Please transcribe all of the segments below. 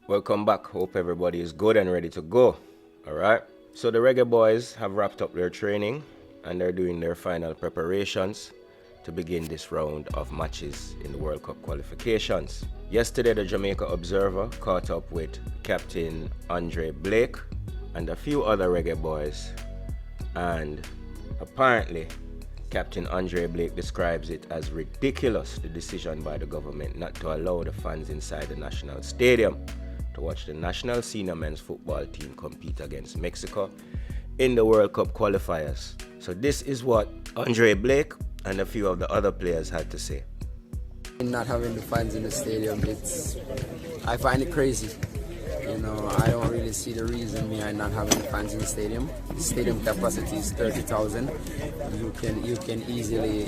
Welcome back. Hope everybody is good and ready to go. Alright. So the Reggae Boyz have wrapped up their training and they're doing their final preparations to begin this round of matches in the World Cup qualifications. Yesterday the Jamaica Observer caught up with Captain Andre Blake and a few other Reggae Boys, and apparently Captain Andre Blake describes it as ridiculous, the decision by the government not to allow the fans inside the national stadium to watch the national senior men's football team compete against Mexico in the World Cup qualifiers. So this is what Andre Blake and a few of the other players had to say. Not having the fans in the stadium, I find it crazy. I don't really see the reason behind not having fans in the stadium. The stadium capacity is 30,000. You can easily,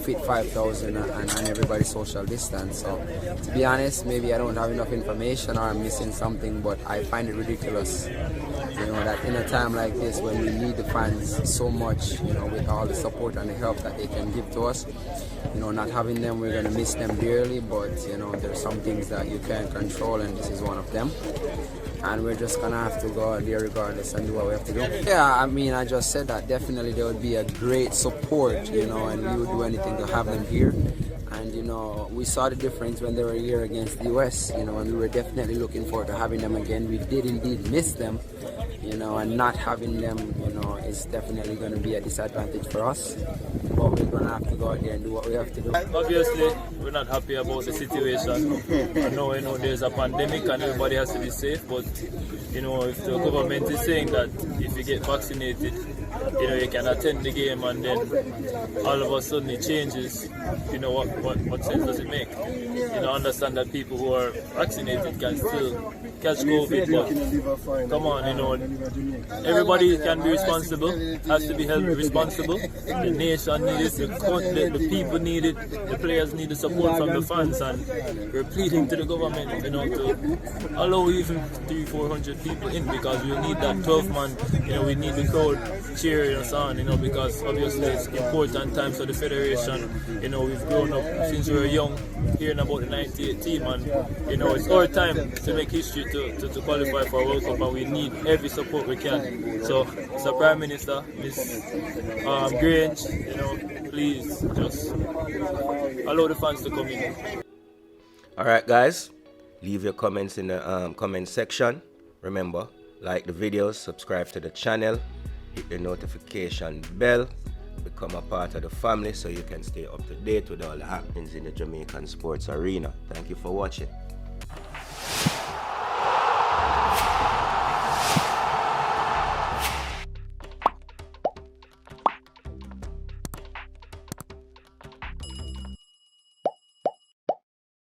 fit 5,000 and everybody social distance. So to be honest, maybe I don't have enough information or I'm missing something, but I find it ridiculous. That in a time like this when we need the fans so much, with all the support and the help that they can give to us, not having them, we're gonna miss them dearly, but there's some things that you can't control and this is one of them. And we're just gonna have to go out there regardless and do what we have to do. Yeah, I just said that definitely there would be a great support, and we would do anything to have them here. And we saw the difference when they were here against the US, and we were definitely looking forward to having them again. We did indeed miss them, and not having them, is definitely going to be a disadvantage for us. But we're going to have to go out there and do what we have to do. Obviously, we're not happy about the situation. I know there's a pandemic and everybody has to be safe, but if the government is saying that if you get vaccinated, you can attend the game and then all of a sudden it changes, what sense does it make? I understand that people who are vaccinated can still catch COVID, but come on, everybody can be responsible, has to be held responsible. The nation needs it, the people need it, the players need the support from the fans, and we're pleading to the government, to allow even 300-400 people in, because we need that 12-man, we need the crowd cheering us on, because obviously it's important times for the federation. We've grown up since we were young, hearing about the 98 team, and it's our time to make history to qualify for a World Cup, and we need every support we can. So, Mr. Prime Minister, Ms. Grange, please just allow the fans to come in. Alright guys, leave your comments in the comment section. Remember, like the videos, subscribe to the channel, hit the notification bell, become a part of the family so you can stay up to date with all the happenings in the Jamaican sports arena. Thank you for watching.